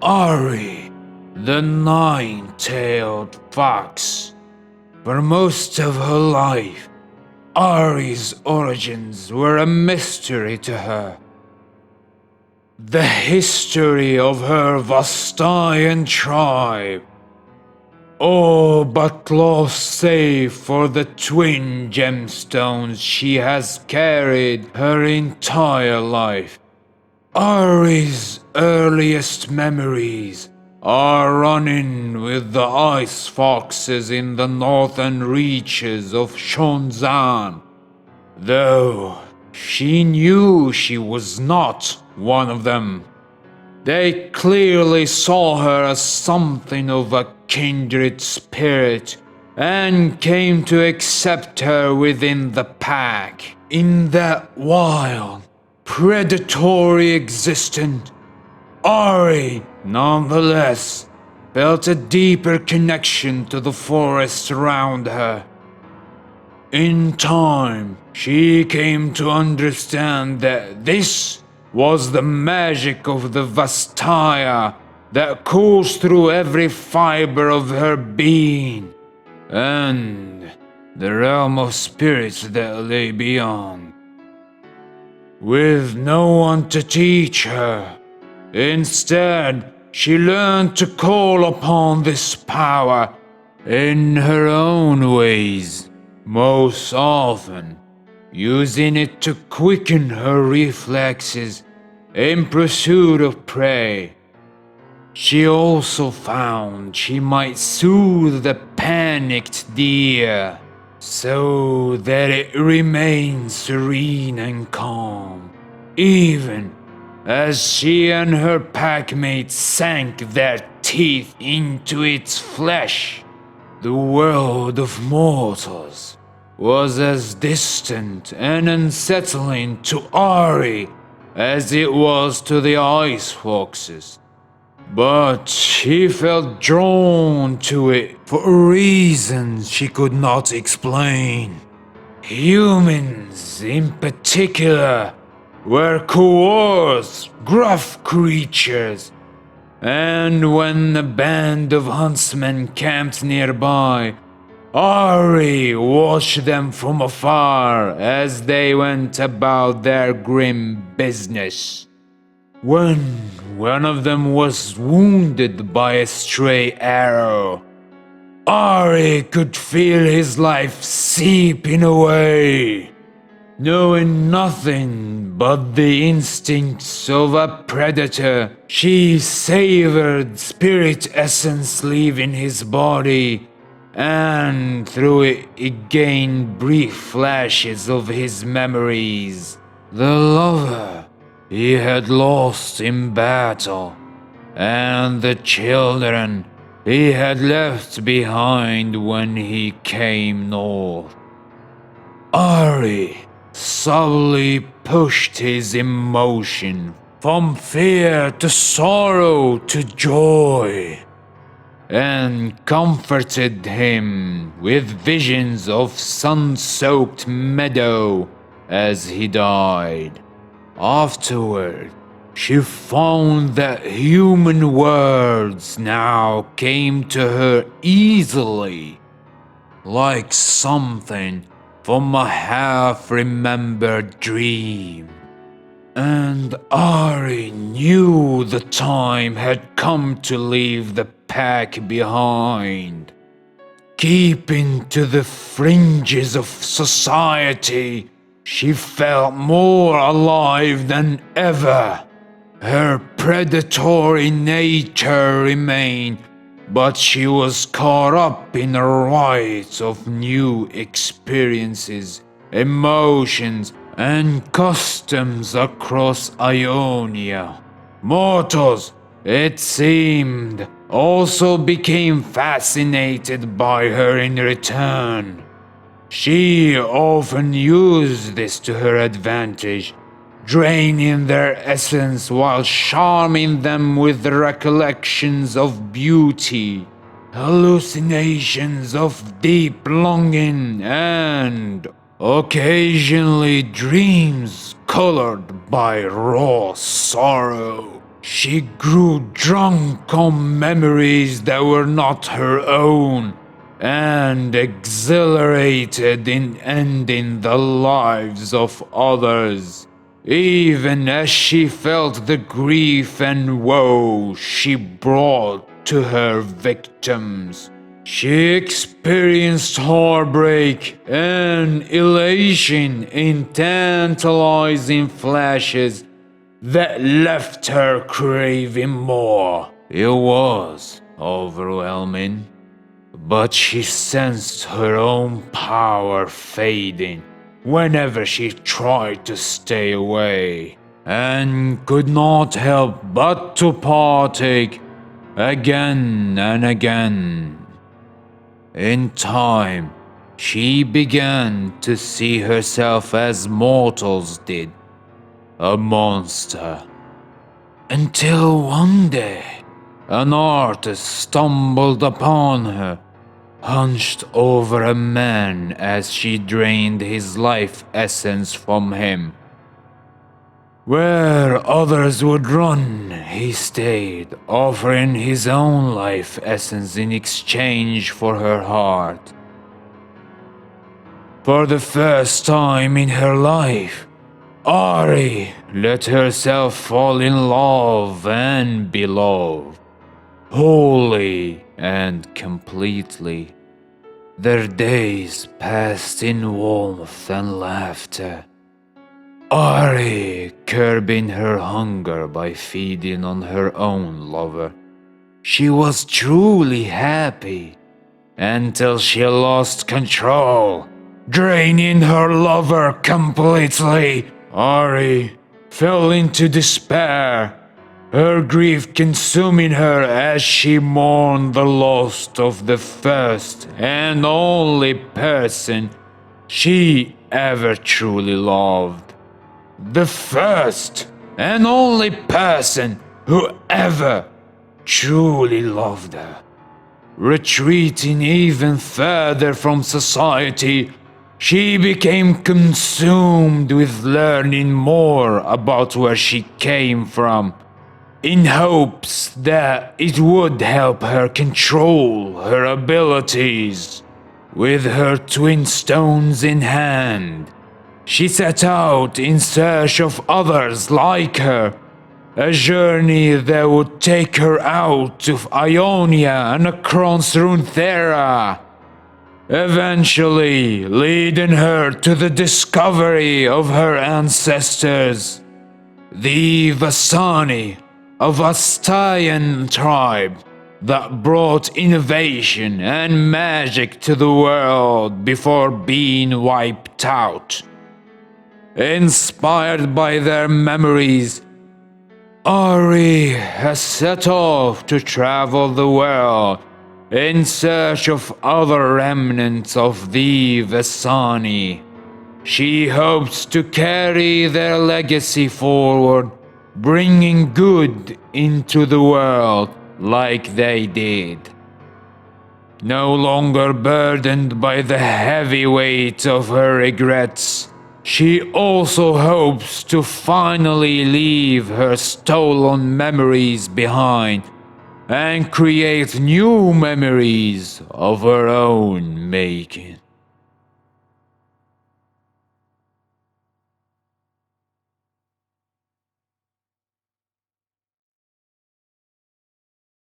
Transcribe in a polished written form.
AHRI the Nine-Tailed Fox. For most of her life, AHRI's origins were a mystery to her. The history of her Vastayan tribe, all but lost save for the twin gemstones she has carried her entire life. AHRI's earliest memories are running with the ice foxes in the northern reaches of Shonzan, though she knew she was not one of them. They clearly saw her as something of a kindred spirit and came to accept her within the pack. In that wild, predatory existence, AHRI, nonetheless, felt a deeper connection to the forest around her. In time, she came to understand that this was the magic of the Vastaya that coursed through every fiber of her being, and the realm of spirits that lay beyond. With no one to teach her, instead, she learned to call upon this power in her own ways, most often using it to quicken her reflexes in pursuit of prey. She also found she might soothe the panicked deer so that it remained serene and calm, even as she and her packmates sank their teeth into its flesh. The world of mortals was as distant and unsettling to AHRI as it was to the ice foxes. But she felt drawn to it for reasons she could not explain. Humans, in particular, were coarse, gruff creatures, and when a band of huntsmen camped nearby, AHRI watched them from afar as they went about their grim business. When one of them was wounded by a stray arrow, AHRI could feel his life seeping away. Knowing nothing but the instincts of a predator, she savored spirit essence leaving his body, and through it gained brief flashes of his memories. The lover he had lost in battle, and the children he had left behind when he came north. AHRI subtly pushed his emotion from fear to sorrow to joy, and comforted him with visions of sun-soaked meadow as he died. Afterward, she found that human words now came to her easily, like something from a half-remembered dream. And AHRI knew the time had come to leave the pack behind. Keeping to the fringes of society, she felt more alive than ever. Her predatory nature remained, but she was caught up in a riot of new experiences, emotions, and customs across Ionia. Mortals, it seemed, also became fascinated by her in return. She often used this to her advantage, draining their essence while charming them with recollections of beauty, hallucinations of deep longing, and occasionally dreams colored by raw sorrow. She grew drunk on memories that were not her own, and exhilarated in ending the lives of others, even as she felt the grief and woe she brought to her victims. She experienced heartbreak and elation in tantalizing flashes that left her craving more. It was overwhelming, but she sensed her own power fading whenever she tried to stay away, and could not help but to partake again and again. In time, she began to see herself as mortals did, a monster. Until one day, an artist stumbled upon her, hunched over a man as she drained his life essence from him. Where others would run, he stayed, offering his own life essence in exchange for her heart. For the first time in her life, AHRI let herself fall in love and be loved, wholly and completely. Their days passed in warmth and laughter, AHRI curbing her hunger by feeding on her own lover. She was truly happy until she lost control, draining her lover completely. AHRI fell into despair, her grief consuming her as she mourned the loss of the first and only person she ever truly loved. The first and only person who ever truly loved her. Retreating even further from society, she became consumed with learning more about where she came from, in hopes that it would help her control her abilities. With her twin stones in hand, she set out in search of others like her, a journey that would take her out of Ionia and across Runeterra, eventually leading her to the discovery of her ancestors, the Vasani, a Vastayan tribe that brought innovation and magic to the world before being wiped out. Inspired by their memories, AHRI has set off to travel the world in search of other remnants of the Vasani. She hopes to carry their legacy forward, bringing good into the world like they did. No longer burdened by the heavy weight of her regrets, she also hopes to finally leave her stolen memories behind and create new memories of her own making.